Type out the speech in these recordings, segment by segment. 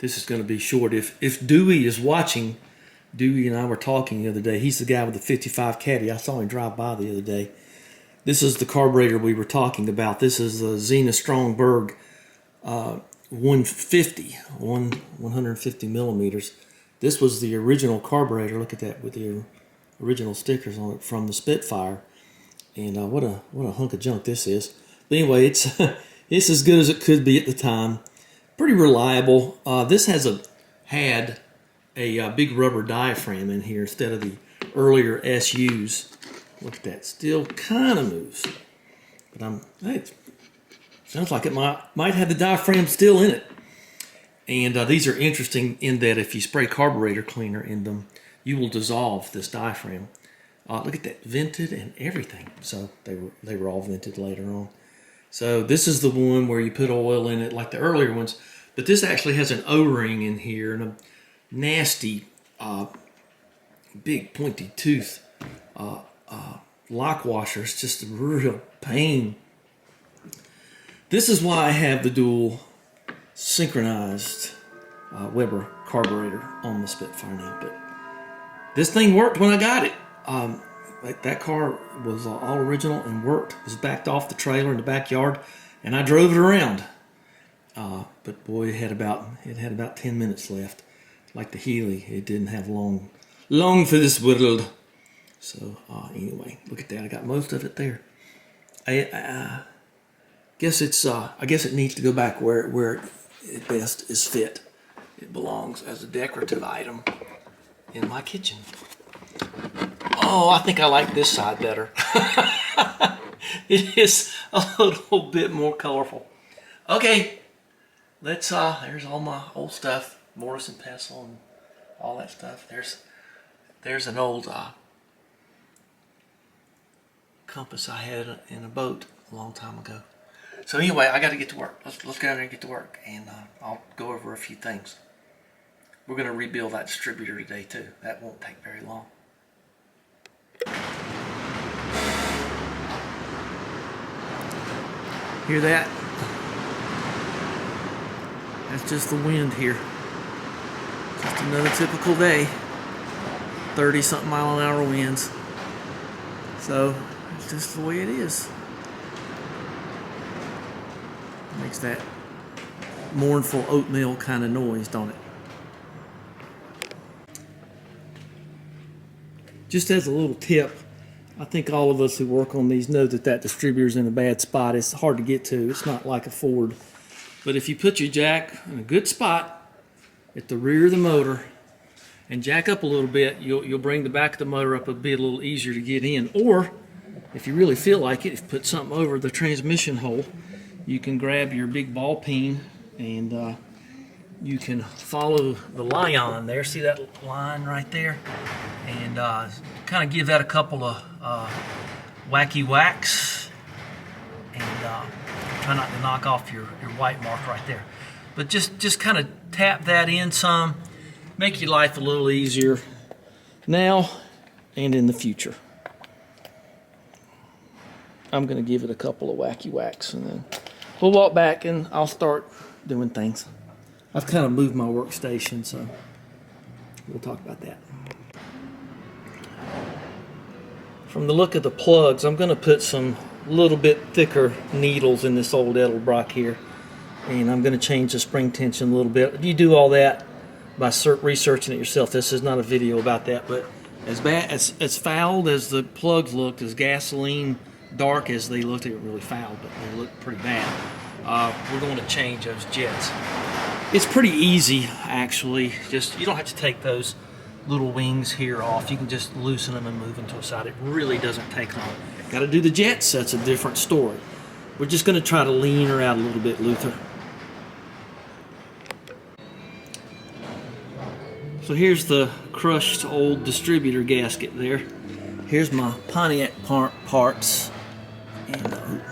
this is going to be short. If Dewey is watching, Dewey and I were talking the other day. He's the guy with the 55 Caddy. I saw him drive by the other day. This is the carburetor we were talking about. This is the Zena Strongberg 150 millimeters. This was the original carburetor. Look at that with the original stickers on it from the Spitfire. And what a hunk of junk this is. But anyway, it's it's as good as it could be at the time. Pretty reliable. This had a big rubber diaphragm in here instead of the earlier SUs. Look at that. Still kind of moves. But hey, it sounds like it might have the diaphragm still in it. And these are interesting in that if you spray carburetor cleaner in them, you will dissolve this diaphragm. Look at that, vented and everything. So they were all vented later on. So this is the one where you put oil in it like the earlier ones, but this actually has an O-ring in here and a nasty, big pointy tooth lock washer. It's just a real pain. This is why I have the dual synchronized Weber carburetor on the Spitfire now. But this thing worked when I got it. Like that car was all original and worked. It was backed off the trailer in the backyard, and I drove it around. But boy, it had about 10 minutes left. Like the HEI, it didn't have long for this world. So anyway, look at that. I got most of it there. I guess it's I guess it needs to go back where it best is fit. It belongs as a decorative item in my kitchen. Oh, I think I like this side better. It is a little bit more colorful. Okay, let's there's all my old stuff, mortise and pestle and all that stuff. There's an old compass I had in a boat a long time ago. So anyway, I got to get to work. Let's get out there and get to work, and I'll go over a few things. We're going to rebuild that distributor today too. That won't take very long. Hear that? That's just the wind here. Just another typical day. 30-something mile-an-hour winds. So it's just the way it is. Makes that mournful oatmeal kind of noise, don't it? Just as a little tip, I think all of us who work on these know that distributor's in a bad spot. It's hard to get to. It's not like a Ford. But if you put your jack in a good spot at the rear of the motor and jack up a little bit, you'll bring the back of the motor up. It'll be a little easier to get in. Or if you really feel like it, if you put something over the transmission hole, you can grab your big ball peen and you can follow the line there. See that line right there? And kind of give that a couple of wacky whacks. And try not to knock off your white mark right there. But just kind of tap that in some. Make your life a little easier now and in the future. I'm going to give it a couple of wacky whacks and then we'll walk back and I'll start doing things. I've kind of moved my workstation, so we'll talk about that. From the look of the plugs, I'm going to put some little bit thicker needles in this old Edelbrock here, and I'm going to change the spring tension a little bit. You do all that by researching it yourself. This is not a video about that, but as fouled as the plugs looked, as gasoline dark as they looked, they were really foul, but they looked pretty bad. We're going to change those jets. It's pretty easy, actually. Just you don't have to take those little wings here off. You can just loosen them and move them to the side. It really doesn't take long. Got to do the jets. That's a different story. We're just going to try to lean her out a little bit, Luther. So here's the crushed old distributor gasket there. Here's my Pontiac parts. And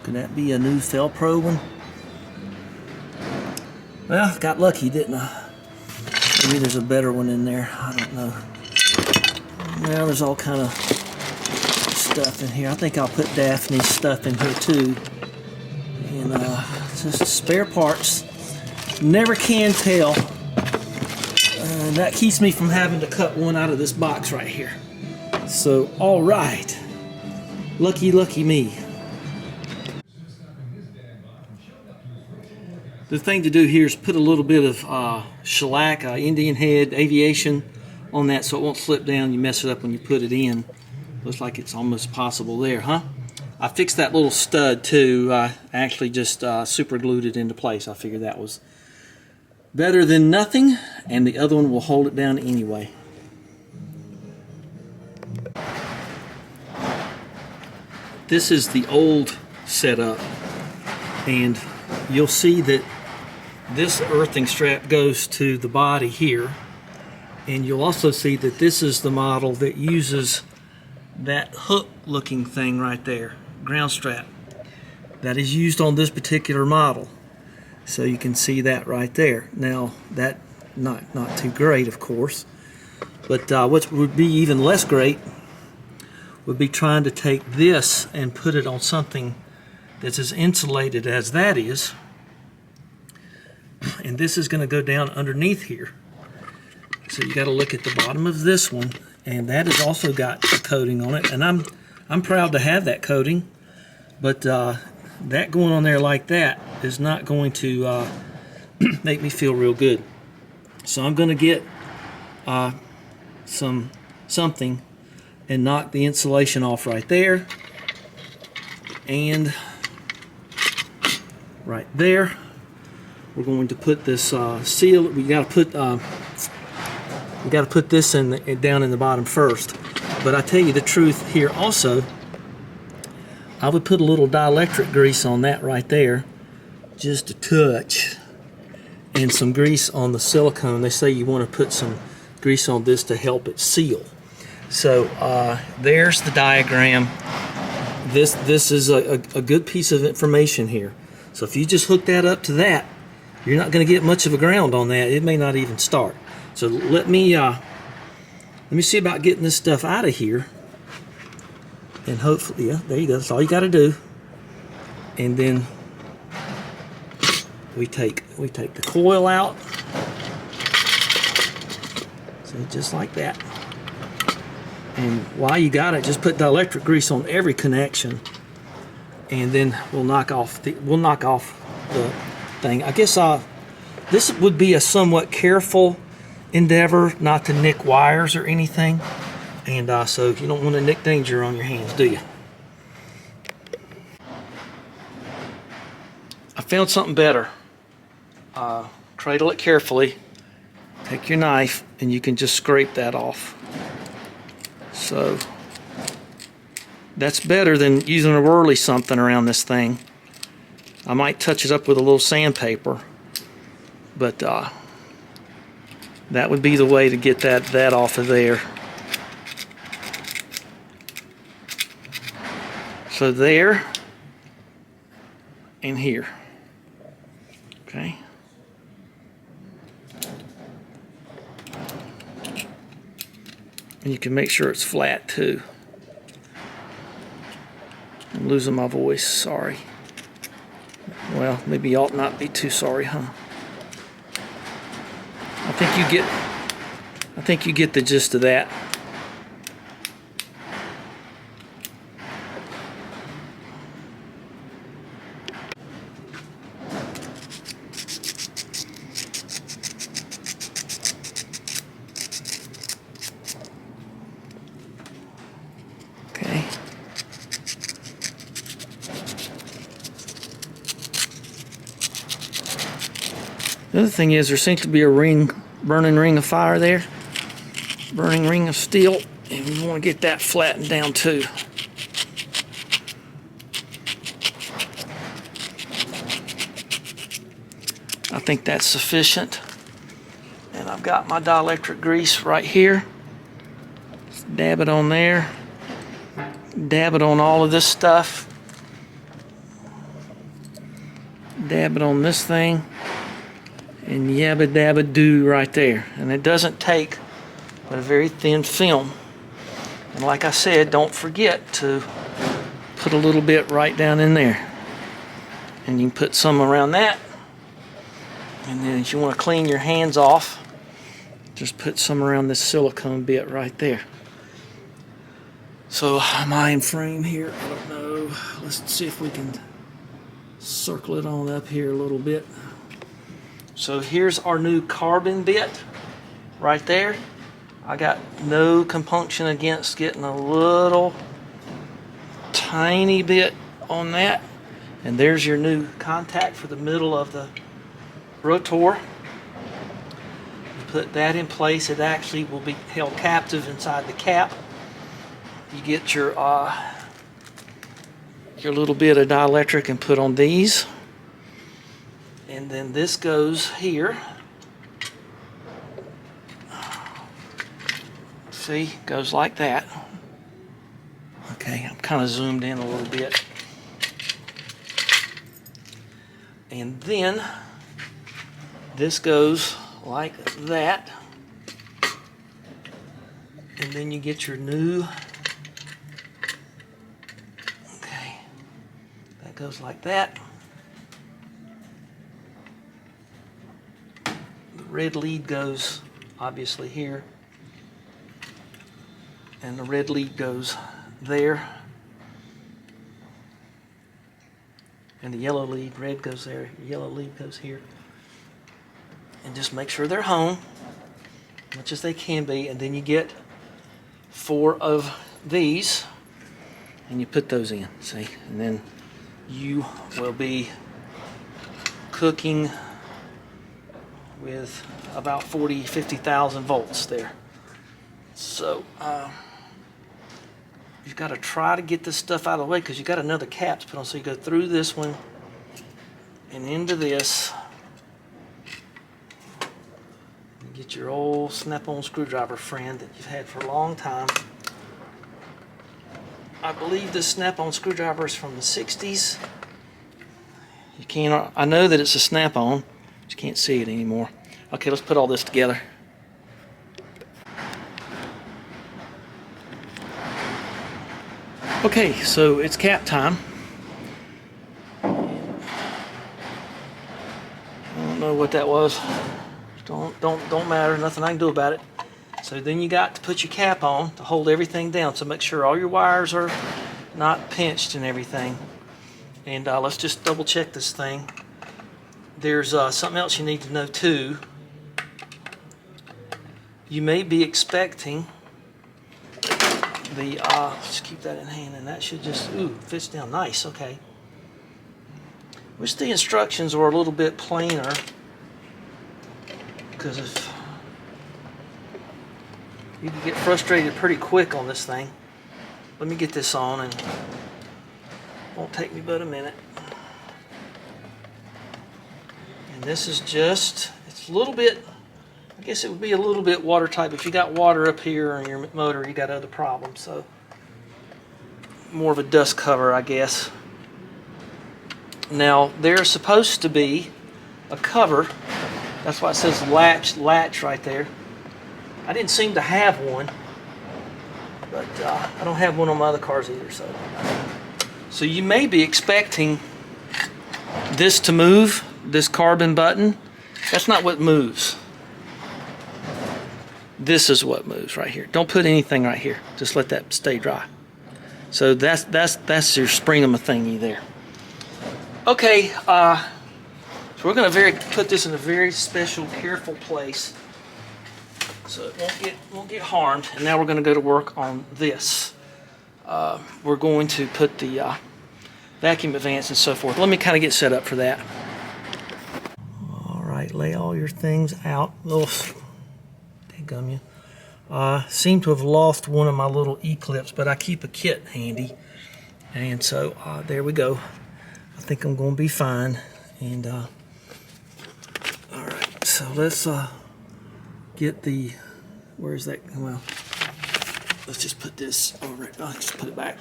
could that be a new Felpro one? Well, got lucky, didn't I? Maybe there's a better one in there. I don't know. Well, there's all kind of stuff in here. I think I'll put Daphne's stuff in here too. And just spare parts. Never can tell. That keeps me from having to cut one out of this box right here. So, all right. Lucky, lucky me. The thing to do here is put a little bit of shellac, Indian head, aviation on that so it won't slip down. You mess it up when you put it in. Looks like it's almost possible there, huh? I fixed that little stud too. I actually just super glued it into place. I figured that was better than nothing, and the other one will hold it down anyway. This is the old setup, and you'll see that this earthing strap goes to the body here, and you'll also see that this is the model that uses that hook looking thing right there, ground strap, that is used on this particular model. So you can see that right there. Now that not too great, of course, but what would be even less great would be trying to take this and put it on something that's as insulated as that is, and this is going to go down underneath here. So you got to look at the bottom of this one, and that has also got a coating on it, and I'm proud to have that coating, but that going on there like that is not going to make me feel real good. So I'm going to get something and knock the insulation off right there, and right there. We're going to put this seal. We got to put this down in the bottom first. But I tell you the truth here also, I would put a little dielectric grease on that right there, just a touch, and some grease on the silicone. They say you want to put some grease on this to help it seal. So there's the diagram. This is a good piece of information here. So if you just hook that up to that, you're not going to get much of a ground on that. It may not even start. So let me see about getting this stuff out of here, and hopefully, yeah, there you go. That's all you got to do. And then we take the coil out. So just like that. And while you got it, just put dielectric grease on every connection, and then we'll knock off the thing. I guess this would be a somewhat careful endeavor not to nick wires or anything, and so you don't want to nick danger on your hands, do you? I found something better. Cradle it carefully, take your knife, and you can just scrape that off. So that's better than using a whirly something around this thing. I might touch it up with a little sandpaper, but that would be the way to get that off of there. So there and here. Okay. And you can make sure it's flat too. I'm losing my voice, sorry. Well, maybe you ought not be too sorry, huh? I think you get the gist of that. Okay. The other thing is there seems to be a burning ring of fire there, burning ring of steel, and we want to get that flattened down too. I think that's sufficient, and I've got my dielectric grease right here. Just dab it on there, dab it on all of this stuff, dab it on this thing, and yabba dabba do right there. And it doesn't take but a very thin film. And like I said, don't forget to put a little bit right down in there. And you can put some around that, And then if you want to clean your hands off, just put some around this silicone bit right there. So am I in frame here? I don't know. Let's see if we can circle it on up here a little bit. So here's our new carbon bit right there. I got no compunction against getting a little tiny bit on that. And there's your new contact for the middle of the rotor. You put that in place. It actually will be held captive inside the cap. You get your little bit of dielectric and put on these. And then this goes here. See, goes like that. Okay, I'm kind of zoomed in a little bit. And then this goes like that. And then you get your new, okay, that goes like that. The red lead goes obviously here. And the red lead goes there. And the yellow lead, red goes there, yellow lead goes here. And just make sure they're home, as much as they can be. And then you get 4 of these, and you put those in, see? And then you will be cooking with about 50,000 volts there. So, you've got to try to get this stuff out of the way because you've got another cap to put on. So you go through this one and into this. You get your old snap-on screwdriver friend that you've had for a long time. I believe this snap-on screwdriver is from the 60s. You can't, I know that it's a snap-on, but you can't see it anymore. Okay, let's put all this together. Okay, so it's cap time. I don't know what that was. Don't matter. Nothing I can do about it. So then you got to put your cap on to hold everything down. So make sure all your wires are not pinched and everything. And let's just double check this thing. There's something else you need to know too. You may be expecting the let's keep that in hand, and that should just fits down nice. Okay, wish the instructions were a little bit plainer, because if you can get frustrated pretty quick on this thing. Let me get this on, and it won't take me but a minute. And this is just, it's a little bit, I guess it would be a little bit watertight. If you got water up here on your motor, you got other problems. So more of a dust cover, I guess. Now there's supposed to be a cover. That's why it says latch right there. I didn't seem to have one, but I don't have one on my other cars either. So you may be expecting this to move, this carbon button. That's not what moves. This is what moves right here. Don't put anything right here. Just let that stay dry. So that's your springama thingy there. Okay, so we're going to put this in a very special, careful place, so it won't get harmed. And now we're going to go to work on this. We're going to put the vacuum advance and so forth. Let me kind of get set up for that. All right, lay all your things out. Gum you. Seem to have lost one of my little E-clips, but I keep a kit handy, and so there we go. I think I'm going to be fine. And all right, so let's get the, where's that? Well, let's just put this over it. Let's put it back.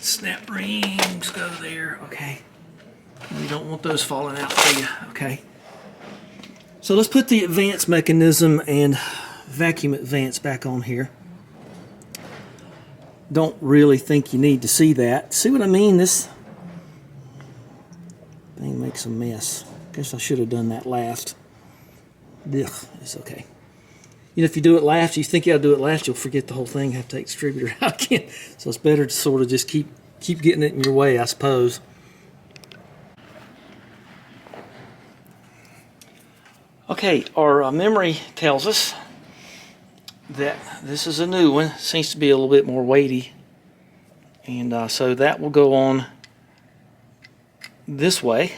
Snap rings go there. Okay, we don't want those falling out for you. Okay. So let's put the advance mechanism and vacuum advance back on here. Don't really think you need to see that. See what I mean? This thing makes a mess. Guess I should have done that last. Ugh, it's okay. You know, if you do it last, you think you gotta do it last, you'll forget the whole thing, have to take the distributor out again. So it's better to sort of just keep getting it in your way, I suppose. Okay, our memory tells us that this is a new one. It seems to be a little bit more weighty. And so that will go on this way.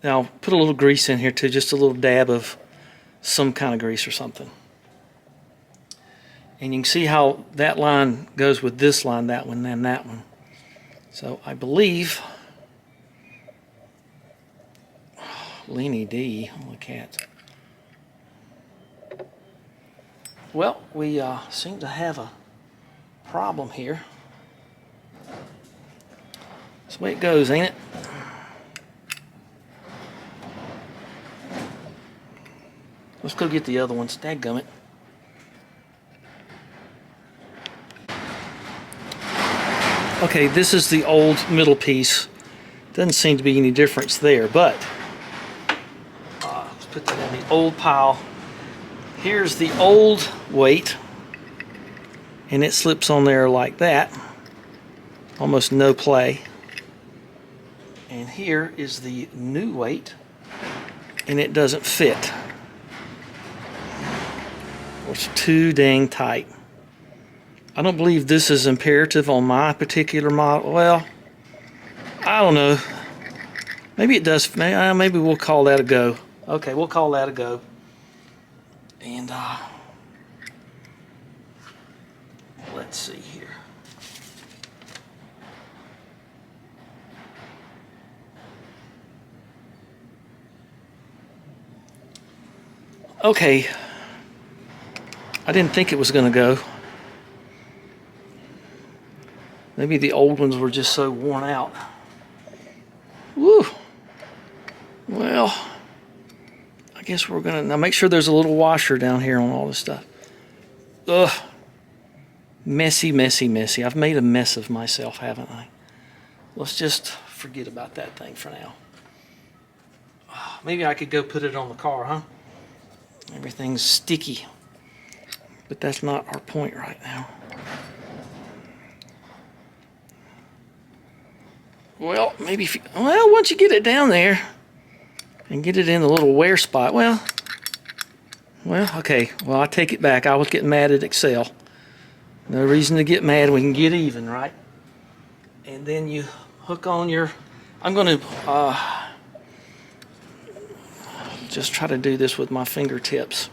Now, put a little grease in here too, just a little dab of some kind of grease or something. And you can see how that line goes with this line, that one, and that one. So I believe, Lenny D, holy cat. Well, we seem to have a problem here. That's the way it goes, ain't it? Let's go get the other ones. Dadgummit. Okay, this is the old middle piece. Doesn't seem to be any difference there, but let's put that in the old pile. Here's the old weight, and it slips on there like that. Almost no play. And here is the new weight, and it doesn't fit. It's too dang tight. I don't believe this is imperative on my particular model. Well, I don't know. Maybe it does. Maybe we'll call that a go. Okay, we'll call that a go. And let's see here. Okay. I didn't think it was going to go. Maybe the old ones were just so worn out. Woo! Well, I guess we're going to... Now make sure there's a little washer down here on all this stuff. Ugh. Messy, messy, messy. I've made a mess of myself, haven't I? Let's just forget about that thing for now. Maybe I could go put it on the car, huh? Everything's sticky. But that's not our point right now. Well, maybe if you, well, once you get it down there and get it in the little wear spot, well, okay. Well, I take it back. I was getting mad at Excel. No reason to get mad. We can get even, right? And then you hook on your, I'm going to just try to do this with my fingertips.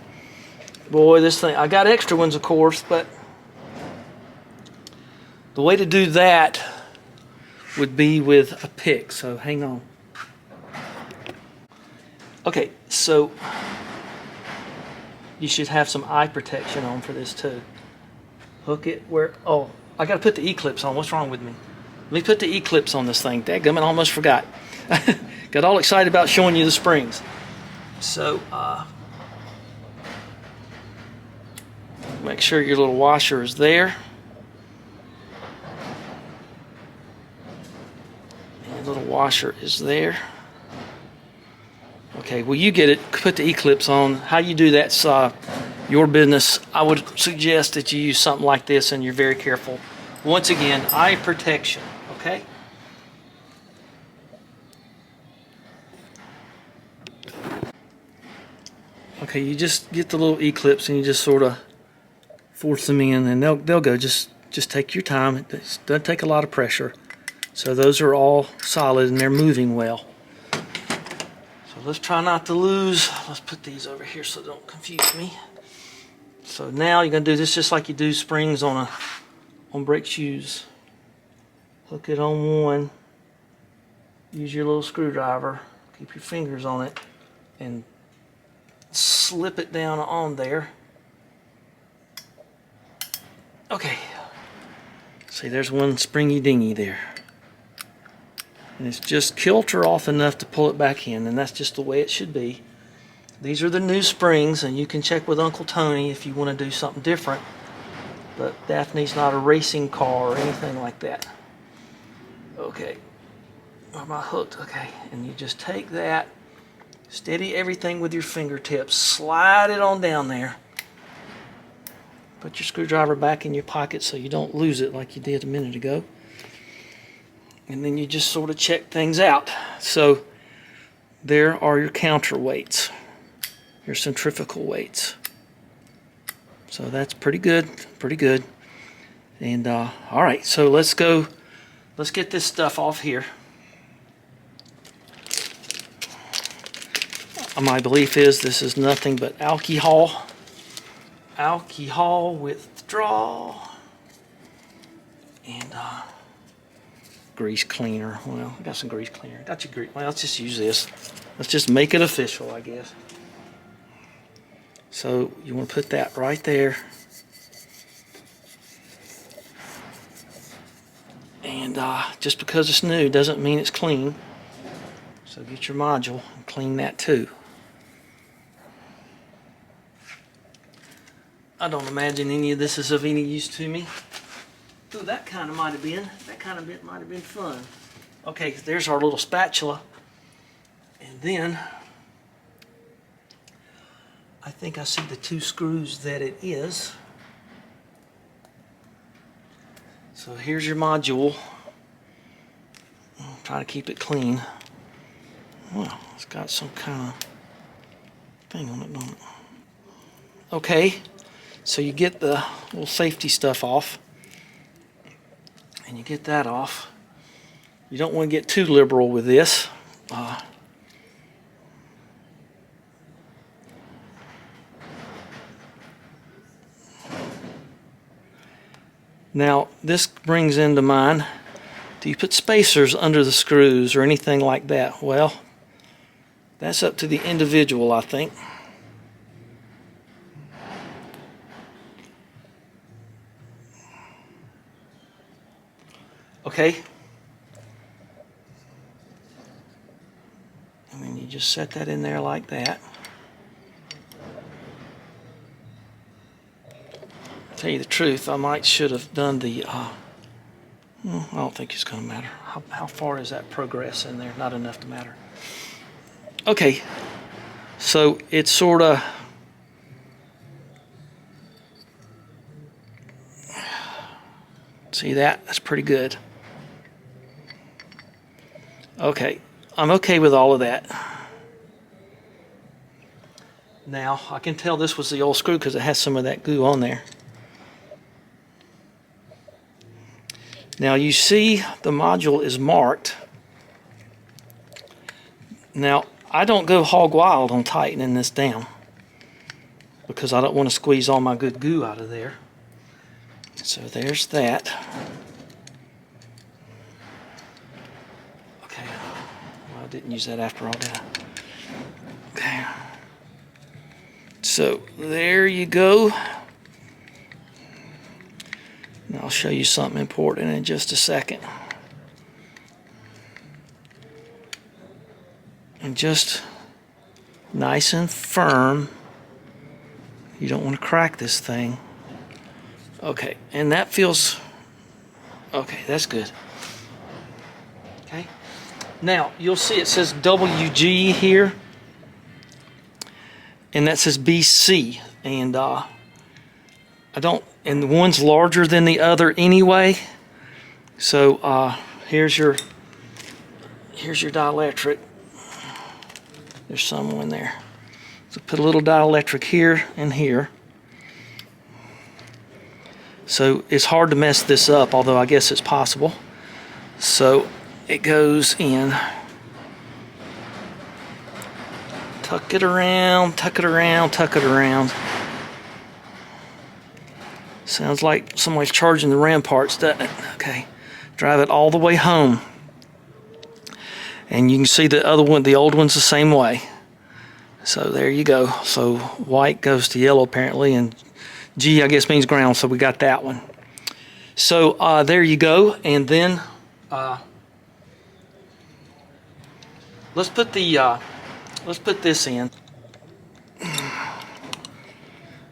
Boy, this thing, I got extra ones, of course, but the way to do that would be with a pick, so hang on. Okay, so you should have some eye protection on for this too. Hook it where, oh, I gotta put the E-clips on. What's wrong with me? Let me put the E-clips on this thing. Dadgummit, I almost forgot. Got all excited about showing you the springs. So, make sure your little washer is there. And your little washer is there. Okay, well, you get it. Put the E-clips on. How you do that's your business. I would suggest that you use something like this and you're very careful. Once again, eye protection, okay? Okay, you just get the little E-clips and you just sort of force them in, and they'll go. Just take your time. It doesn't take a lot of pressure. So those are all solid and they're moving well. So let's try not to lose. Let's put these over here so they don't confuse me. So now you're gonna do this just like you do springs on brake shoes. Hook it on one. Use your little screwdriver. Keep your fingers on it and slip it down on there. Okay, see, there's one springy dingy there. And it's just kilter off enough to pull it back in, and that's just the way it should be. These are the new springs, and you can check with Uncle Tony if you want to do something different. But Daphne's not a racing car or anything like that. Okay, Am I hooked? Okay, and you just take that, steady everything with your fingertips, slide it on down there. Put your screwdriver back in your pocket so you don't lose it like you did a minute ago. And then you just sort of check things out. So there are your counterweights, your centrifugal weights. So that's pretty good, pretty good. And all right, so let's get this stuff off here. My belief is this is nothing but alcohol withdrawal, and grease cleaner. Well, I got some grease cleaner. Got your grease. Well, let's just use this. Let's just make it official, I guess. So you want to put that right there. And just because it's new doesn't mean it's clean. So get your module and clean that too. I don't imagine any of this is of any use to me. Ooh, that kind of might have been. That kind of bit might have been fun. Okay, there's our little spatula. And then I think I see the 2 screws that it is. So here's your module. I'll try to keep it clean. Well, it's got some kind of thing on it, don't it? Okay, so you get the little safety stuff off. And you get that off. You don't want to get too liberal with this. Now, this brings into mind, do you put spacers under the screws or anything like that? Well, that's up to the individual, I think. Okay. And then you just set that in there like that. Tell you the truth, I should have done the, I don't think it's going to matter. How far is that progress in there? Not enough to matter. Okay, so it's sort of, see that? That's pretty good. Okay, I'm okay with all of that. Now, I can tell this was the old screw because it has some of that goo on there. Now you see the module is marked. Now, I don't go hog wild on tightening this down because I don't want to squeeze all my good goo out of there. So there's that. Okay, well, I didn't use that after all, did I? Okay. So there you go. And I'll show you something important in just a second. And just nice and firm. You don't want to crack this thing. Okay, and that feels, okay, that's good. Okay, now you'll see it says WG here, and that says BC, and I don't, and the one's larger than the other anyway. So here's your dielectric. There's some in there. So put a little dielectric here and here. So it's hard to mess this up, although I guess it's possible. So it goes in. Tuck it around, tuck it around, tuck it around. Sounds like somebody's charging the ramparts, doesn't it? Okay. Drive it all the way home. And you can see the other one, the old one's the same way. So there you go. So white goes to yellow apparently, and G I guess means ground, so we got that one. So there you go, and then let's put this in.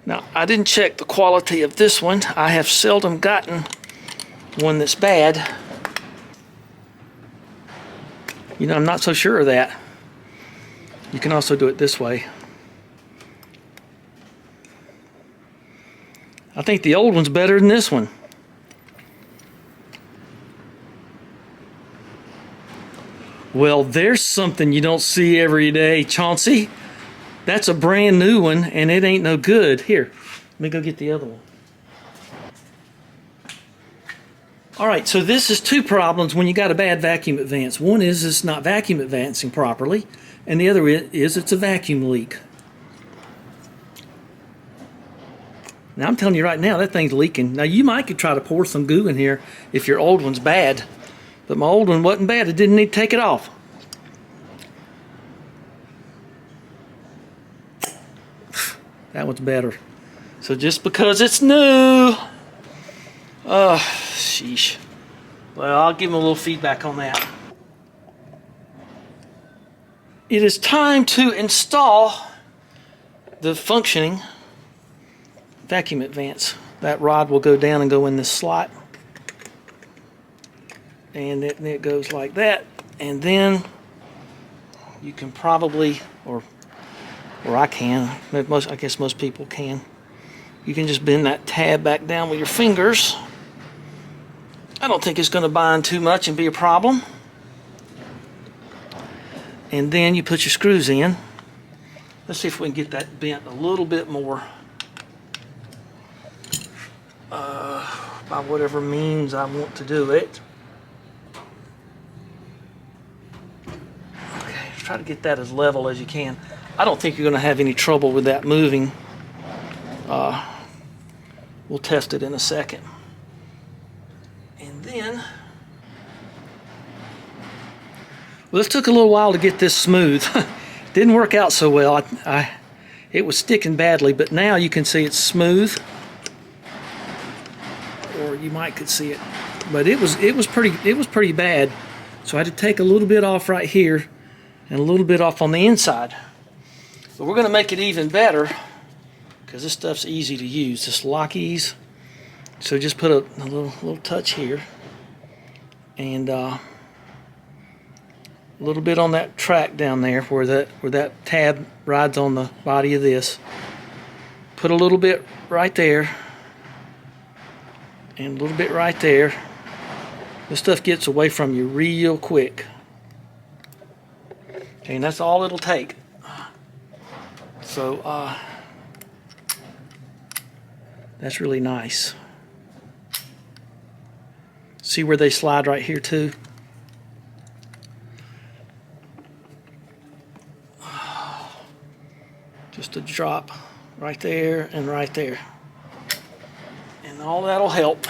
Now I didn't check the quality of this one. I have seldom gotten one that's bad. You know, I'm not so sure of that. You can also do it this way. I think the old one's better than this one. Well, there's something you don't see every day, Chauncey. That's a brand new one, and it ain't no good. Here, let me go get the other one. All right, so this is two problems when you got a bad vacuum advance. One is it's not vacuum advancing properly, and the other is it's a vacuum leak. Now, I'm telling you right now, that thing's leaking. Now, you might could try to pour some goo in here if your old one's bad. But my old one wasn't bad. It didn't need to take it off. That one's better. So just because it's new... sheesh. Well, I'll give them a little feedback on that. It is time to install the functioning vacuum advance. That rod will go down and go in this slot. And it goes like that. And then you can probably, or I can, I guess most people can. You can just bend that tab back down with your fingers. I don't think it's going to bind too much and be a problem. And then you put your screws in. Let's see if we can get that bent a little bit more. By whatever means I want to do it. Okay, try to get that as level as you can. I don't think you're going to have any trouble with that moving. We'll test it in a second. And then, well, this took a little while to get this smooth. Didn't work out so well. It was sticking badly, but now you can see it's smooth. Or you might could see it, but it was pretty bad. So I had to take a little bit off right here and a little bit off on the inside. But we're going to make it even better because this stuff's easy to use. This lock ease. So just put a little touch here and a little bit on that track down there where that tab rides on the body of this. Put a little bit right there. And a little bit right there. This stuff gets away from you real quick. Okay, and that's all it'll take. So, that's really nice. See where they slide right here too? Just a drop right there and right there. And all that'll help.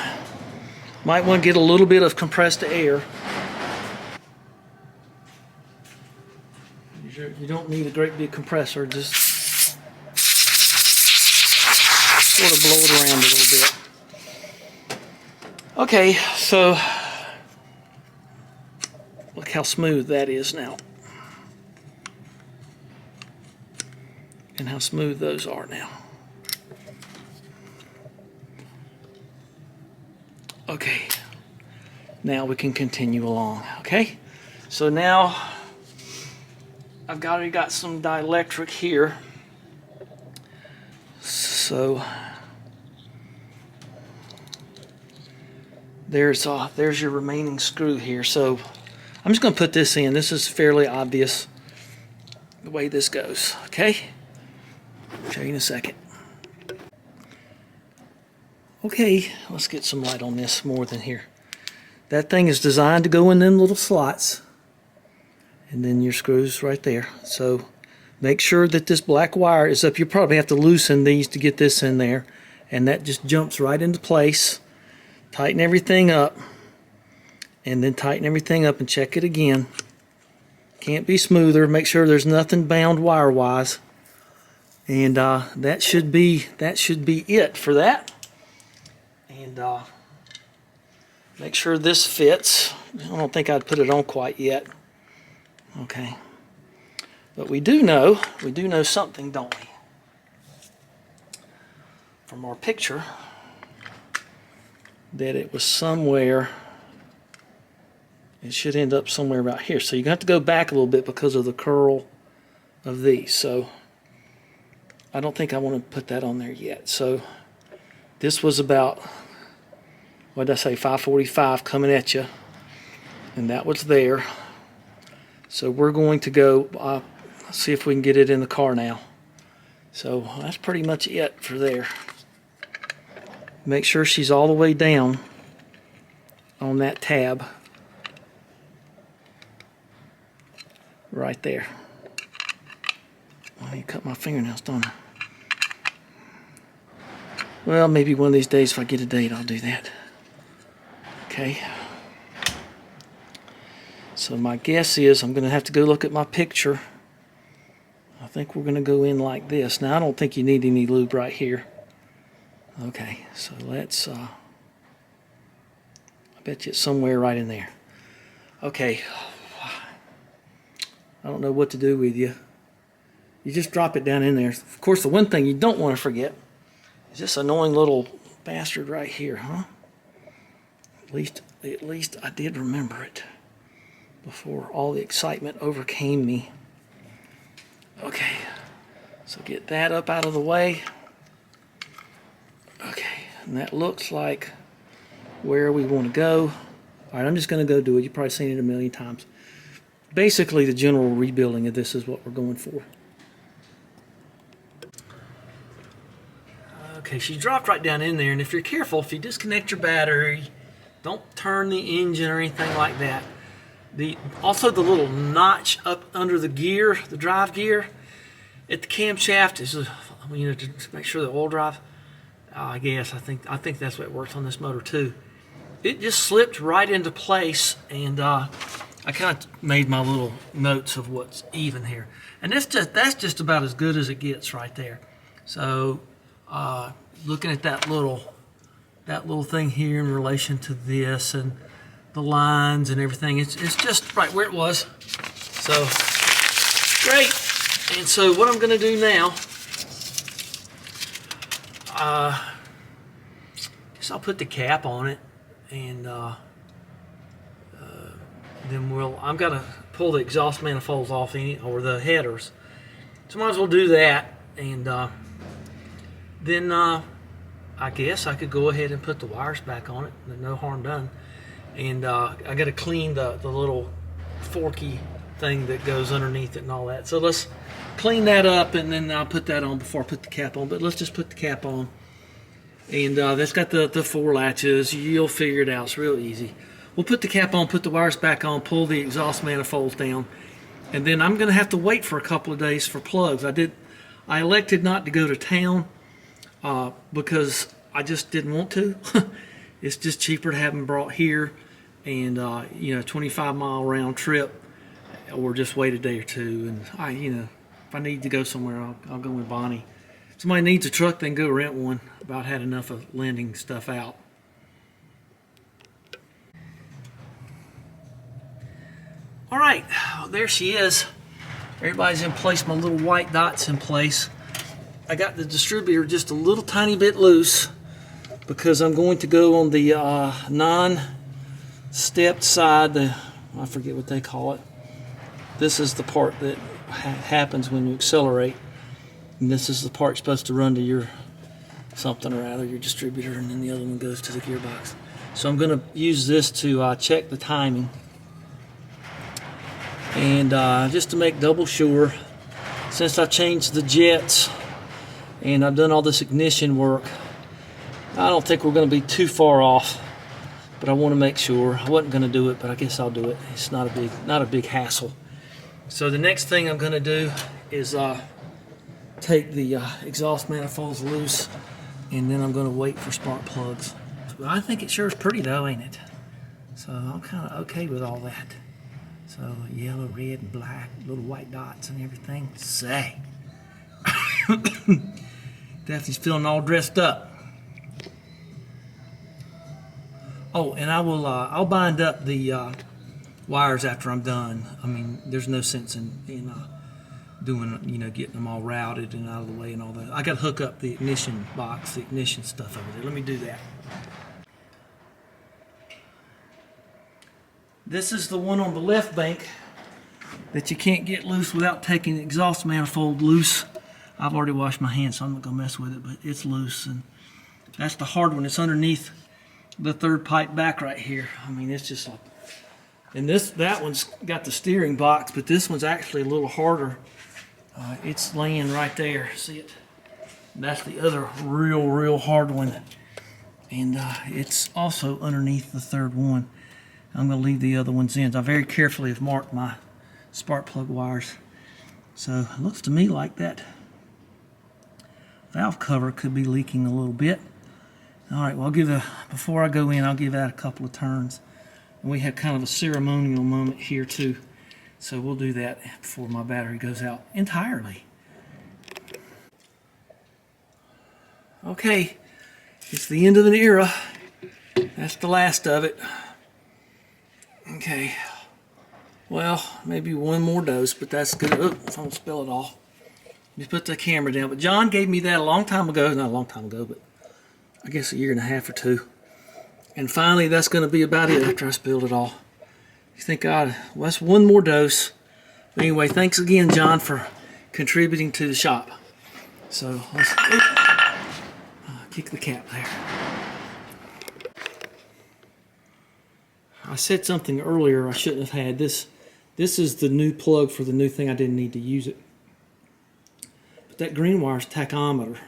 Might want to get a little bit of compressed air. You don't need a great big compressor, just sort of blow it around a little bit. Okay, so look how smooth that is now. And how smooth those are now. Okay, now we can continue along, okay? So now I've already got some dielectric here. So there's your remaining screw here. So I'm just going to put this in. This is fairly obvious the way this goes, okay? I'll show you in a second. Okay, let's get some light on this more than here. That thing is designed to go in them little slots. And then your screws right there. So make sure that this black wire is up. You probably have to loosen these to get this in there. And that just jumps right into place. Tighten everything up. And then tighten everything up and check it again. Can't be smoother. Make sure there's nothing bound wire-wise. And that should be it for that. And make sure this fits. I don't think I'd put it on quite yet. Okay. But we do know something, don't we? From our picture, that it was somewhere It should end up somewhere about here. So you're going to have to go back a little bit because of the curl of these. So I don't think I want to put that on there yet. So this was about, what did I say, 545 coming at you. And that was there. So we're going to go see if we can get it in the car now. So that's pretty much it for there. Make sure she's all the way down on that tab. Right there. I need to cut my fingernails, don't I? Well, maybe one of these days if I get a date, I'll do that. Okay. So my guess is I'm going to have to go look at my picture. I think we're going to go in like this. Now, I don't think you need any lube right here. Okay, so let's, I bet you it's somewhere right in there. Okay. I don't know what to do with you. You just drop it down in there. Of course, the one thing you don't want to forget is this annoying little bastard right here, huh? At least I did remember it before all the excitement overcame me. Okay, so get that up out of the way. Okay, and that looks like where we want to go. All right, I'm just going to go do it. You've probably seen it a million times. Basically, the general rebuilding of this is what we're going for. Okay, she dropped right down in there, and if you're careful, if you disconnect your battery, don't turn the engine or anything like that. Also, the little notch up under the gear, the drive gear, at the camshaft is, to make sure the oil drive. I think that's what works on this motor too. It just slipped right into place, and I kind of made my little notes of what's even here, and that's just about as good as it gets right there. So, looking at that little thing here in relation to this and the lines and everything, it's just right where it was. So great. And so what I'm going to do now, guess I'll put the cap on it, and then I've got to pull the exhaust manifolds off or the headers. So might as well do that, and then I guess I could go ahead and put the wires back on it. No harm done. And I got to clean the little forky thing that goes underneath it and all that. So let's clean that up, and then I'll put that on before I put the cap on. But let's just put the cap on. And that's got the 4 latches. You'll figure it out. It's real easy. We'll put the cap on, put the wires back on, pull the exhaust manifolds down, and then I'm going to have to wait for a couple of days for plugs. I elected not to go to town because I just didn't want to. It's just cheaper to have them brought here, and 25-mile round trip, or just wait a day or two. And if I need to go somewhere, I'll go with Bonnie. If somebody needs a truck, then go rent one. About had enough of lending stuff out. All right, there she is. Everybody's in place. My little white dot's in place. I got the distributor just a little tiny bit loose because I'm going to go on the non-stepped side. I forget what they call it. This is the part that happens when you accelerate. And this is the part supposed to run to your something or other, your distributor, and then the other one goes to the gearbox. So I'm going to use this to check the timing. And just to make double sure, since I changed the jets and I've done all this ignition work, I don't think we're going to be too far off, but I want to make sure. I wasn't going to do it, but I guess I'll do it. It's not a big hassle. So the next thing I'm going to do is take the exhaust manifolds loose, and then I'm going to wait for spark plugs. I think it sure is pretty though, ain't it? So I'm kind of okay with all that. So yellow, red, and black, little white dots and everything. Say. Daphne's feeling all dressed up. Oh, and I'll bind up the wires after I'm done. I mean, there's no sense in doing, getting them all routed and out of the way and all that. I got to hook up the ignition box, the ignition stuff over there. Let me do that. This is the one on the left bank that you can't get loose without taking the exhaust manifold loose. I've already washed my hands, so I'm not gonna mess with it, but it's loose. And that's the hard one. It's underneath the third pipe back right here. I mean, it's just like, and that one's got the steering box, but this one's actually a little harder. It's laying right there. See it? That's the other real hard one. And it's also underneath the third one. I'm going to leave the other ones in. I very carefully have marked my spark plug wires. So it looks to me like that valve cover could be leaking a little bit. All right, well, before I go in, I'll give that a couple of turns. And we have kind of a ceremonial moment here too. So we'll do that before my battery goes out entirely. Okay, it's the end of an era. That's the last of it. Okay, well, maybe one more dose, but that's good. Oh, if I don't spill it all. Let me put the camera down. But John gave me that a long time ago. Not a long time ago, but I guess a year and a half or two. And finally, that's going to be about it after I spilled it all. You think, God, well, that's one more dose. But anyway, thanks again, John, for contributing to the shop. So let's kick the cap there. I said something earlier I shouldn't have had. This is the new plug for the new thing. I didn't need to use it. But that green wire is tachometer.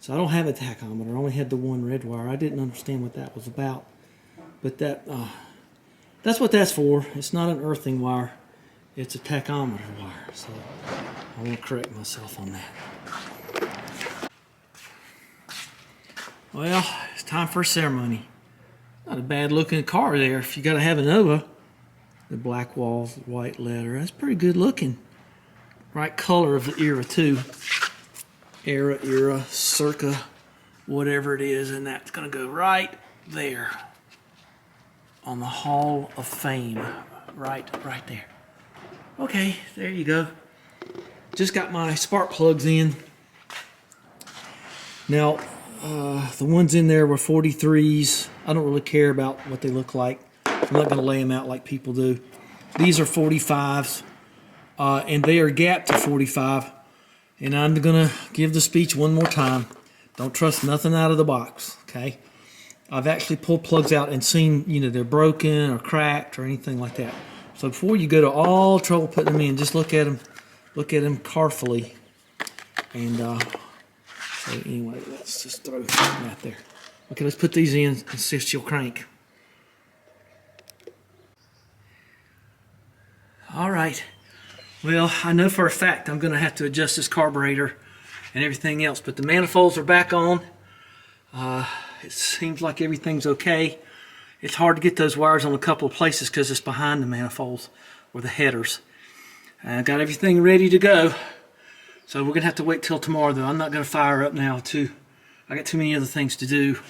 So I don't have a tachometer. I only had the one red wire. I didn't understand what that was about. But that's what that's for. It's not an earthing wire. It's a tachometer wire. So I want to correct myself on that. Well, it's time for a ceremony. Not a bad looking car there. If you got to have a Nova, the black walls, white leather, that's pretty good looking. Right color of the era too. Era, circa, whatever it is, and that's gonna go right there on the Hall of Fame. Right there. Okay, there you go. Just got my spark plugs in. Now, the ones in there were 43s. I don't really care about what they look like. I'm not going to lay them out like people do. These are 45s, and they are gapped to 45. And I'm going to give the speech one more time. Don't trust nothing out of the box, okay? I've actually pulled plugs out and seen, they're broken or cracked or anything like that. So before you go to all trouble putting them in, just look at them carefully. And so anyway, let's just throw that there. Okay, let's put these in and see if she'll crank. All right. Well, I know for a fact I'm going to have to adjust this carburetor and everything else, but the manifolds are back on. It seems like everything's okay. It's hard to get those wires on a couple of places because it's behind the manifolds or the headers. I got everything ready to go. So we're going to have to wait till tomorrow, though. I'm not going to fire up now, too. I got too many other things to do,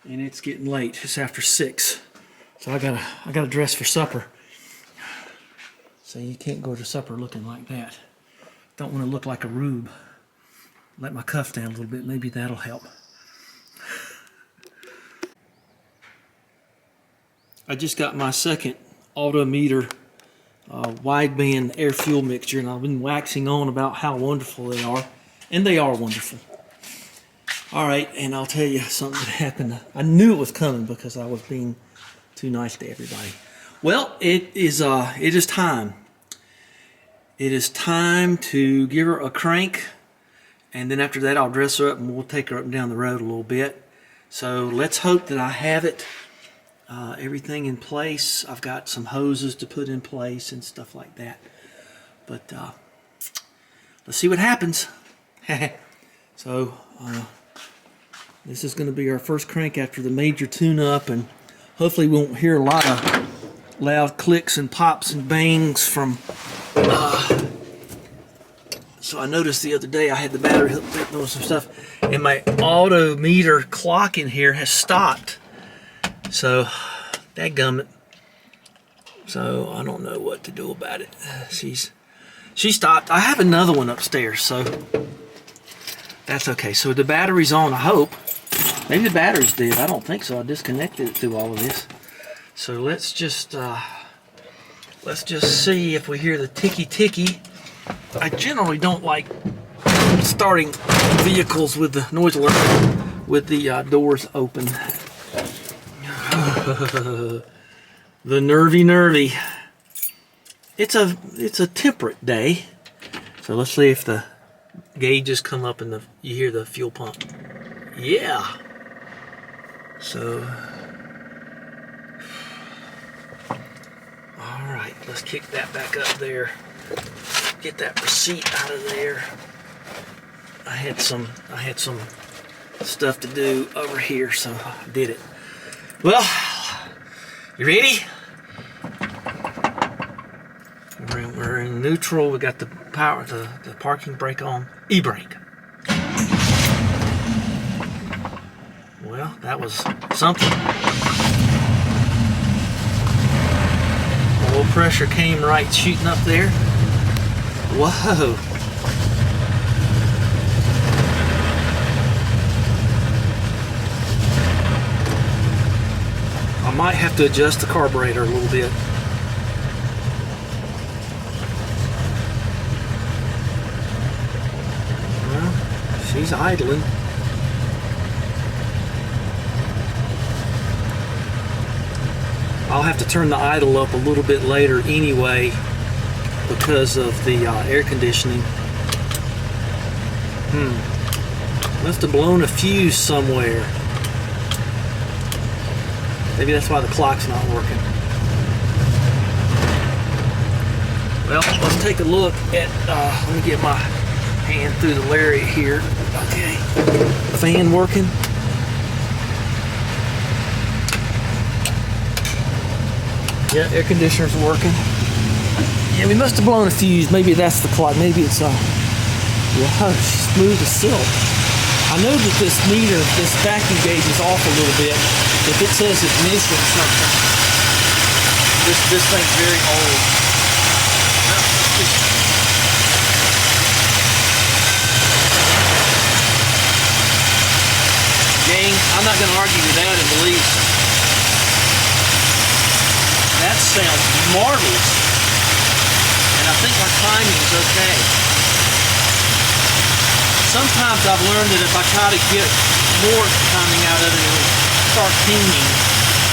and it's getting late. It's after 6. So I gotta dress for supper. So you can't go to supper looking like that. Don't want to look like a rube. Let my cuff down a little bit. Maybe that'll help. I just got my second Autometer wideband air fuel mixture, and I've been waxing on about how wonderful they are, and they are wonderful. All right, and I'll tell you something that happened. I knew it was coming because I was being too nice to everybody. Well, it is time. It is time to give her a crank, and then after that I'll dress her up and we'll take her up and down the road a little bit. So let's hope that I have it. Everything in place. I've got some hoses to put in place and stuff like that. But let's see what happens. So this is going to be our first crank after the major tune-up, and hopefully we won't hear a lot of loud clicks and pops and bangs from... So I noticed the other day I had the battery hooked up on some stuff, and my Autometer clock in here has stopped. So, dadgummit. So, I don't know what to do about it. She stopped. I have another one upstairs, so that's okay. So, the battery's on, I hope. Maybe the battery's dead. I don't think so. I disconnected it through all of this. So, let's just Let's just see if we hear the ticky. I generally don't like starting vehicles with the noise alert with the doors open. The nervy. It's a temperate day. So let's see if the gauges come up and you hear the fuel pump. Yeah. So, all right, let's kick that back up there. Get that receipt out of there. I had some stuff to do over here, so I did it. Well, you ready? We're in neutral. We got the power, the parking brake on. E-brake. Well, that was something. Oil pressure came right shooting up there. Whoa. I might have to adjust the carburetor a little bit. Well, she's idling. I'll have to turn the idle up a little bit later anyway because of the air conditioning. Must have blown a fuse somewhere. Maybe that's why the clock's not working. Well, let's take a look at, let me get my hand through the lariat here. Okay, fan working. Yeah, air conditioner's working. Yeah, we must have blown a fuse. Maybe that's the clock. Maybe it's yeah, smooth as silk. I know that this meter, this vacuum gauge is off a little bit. If it says it's missing something, this thing's very old. Well, gang, I'm not going to argue with that in the least. That sounds marvelous. And I think my timing's okay. Sometimes I've learned that if I try to get more timing out of it, it'll start pinging.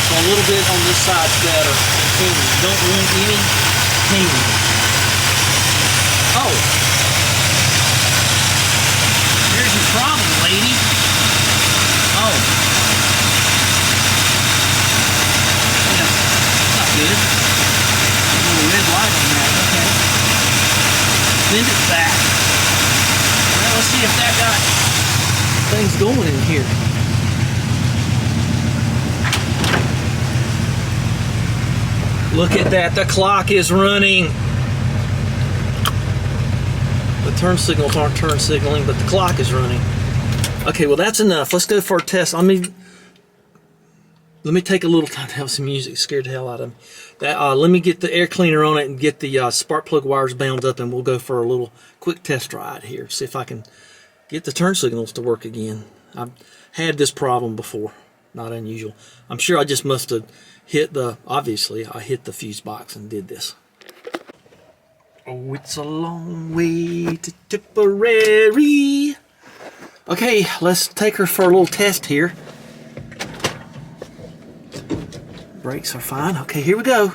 So a little bit on this side's better than pinging. Don't want any pinging. Oh. Here's your problem, lady. Oh. Yeah, not good. A little red light on that, okay. Send it back. Well, let's see if that got things going in here. Look at that, the clock is running. The turn signals aren't turn signaling, but the clock is running. Okay, well that's enough. Let's go for a test. Let me take a little time to have some music. It scared the hell out of me. Let me get the air cleaner on it and get the spark plug wires bound up, and we'll go for a little quick test ride here. See if I can get the turn signals to work again. I've had this problem before. Not unusual. I'm sure I just must have hit obviously I hit the fuse box and did this. Oh, it's a long way to Tipperary. Okay, let's take her for a little test here. Brakes are fine. Okay, here we go.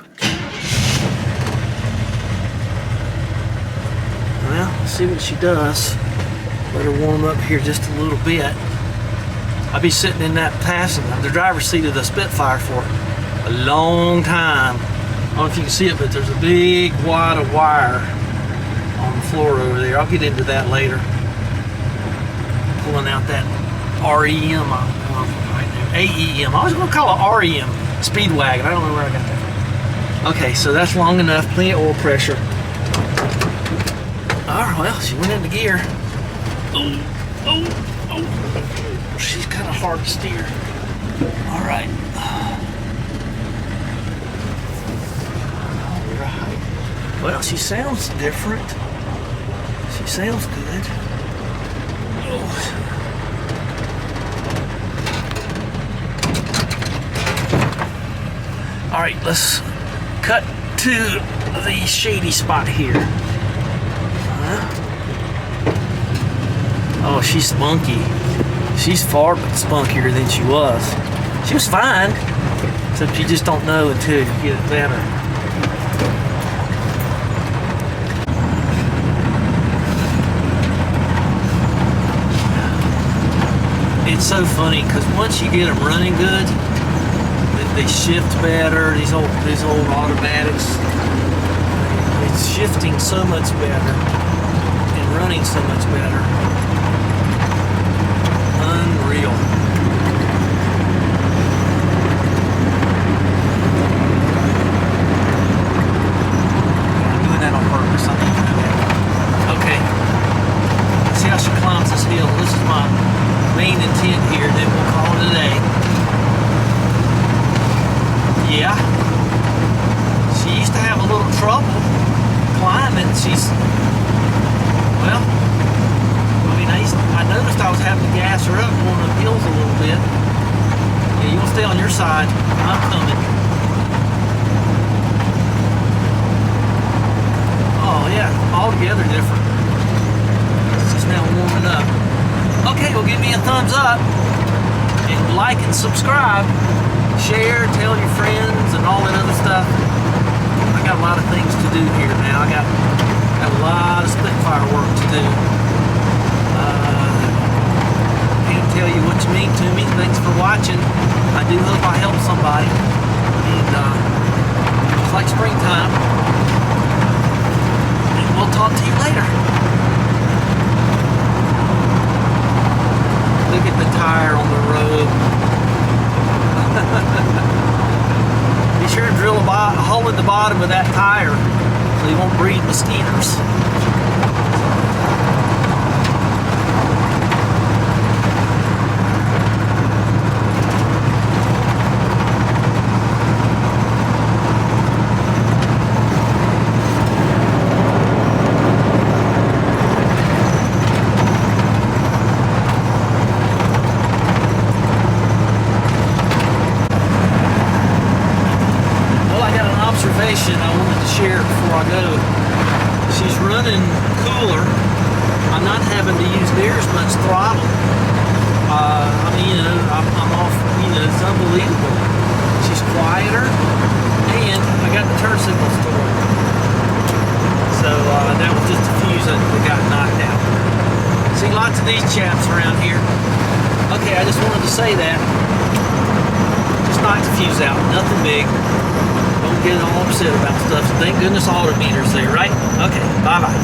Well, let's see what she does. Let her warm up here just a little bit. I'll be sitting in that the driver's seat of the Spitfire for a long time. I don't know if you can see it, but there's a big wad of wire on the floor over there. I'll get into that later. Pulling out that REM right there. AEM. I was going to call it REM. Speedwagon. I don't know where I got that from. Okay, so that's long enough. Plenty of oil pressure. Alright, well, she went into gear. Oh. She's kind of hard to steer. Alright. Alright. Well, she sounds different. She sounds good. Oh. Alright, let's cut to the shady spot here. Oh, she's spunky. She's far spunkier than she was. She was fine, except you just don't know until you get it better. It's so funny because once you get them running good, they shift better. These old automatics, it's shifting so much better and running so much better. Unreal. I'm doing that on purpose. I need to do that. Okay. See how she climbs this hill. This is my main intent here. Then we'll call it a day. Yeah. She used to have a little trouble climbing. Well, I mean, I noticed I was having to gas her up going up hills a little bit. Yeah, you want to stay on your side. I'm coming. Oh, yeah, altogether different. It's just now warming up. Okay, well, give me a thumbs up. And like and subscribe. Share, tell your friends, and all that other stuff. I got a lot of things to do here now. I got a lot of Spitfire work to do. Can't tell you what you mean to me. Thanks for watching. I do hope I help somebody. And looks like springtime. And we'll talk to you later. Look at the tire on the road. Be sure to drill a hole in the bottom of that tire so you won't breed mosquitoes. I wanted to share before I go. She's running cooler. I'm not having to use near as much throttle. I mean, I'm off, it's unbelievable. She's quieter, and I got the turn signal stored. So that was just a fuse that got knocked out. See lots of these chaps around here. Okay, I just wanted to say that. Just knocked the fuse out, nothing big. Don't get all upset about stuff. Thank goodness all the meters there, right? Okay, bye-bye.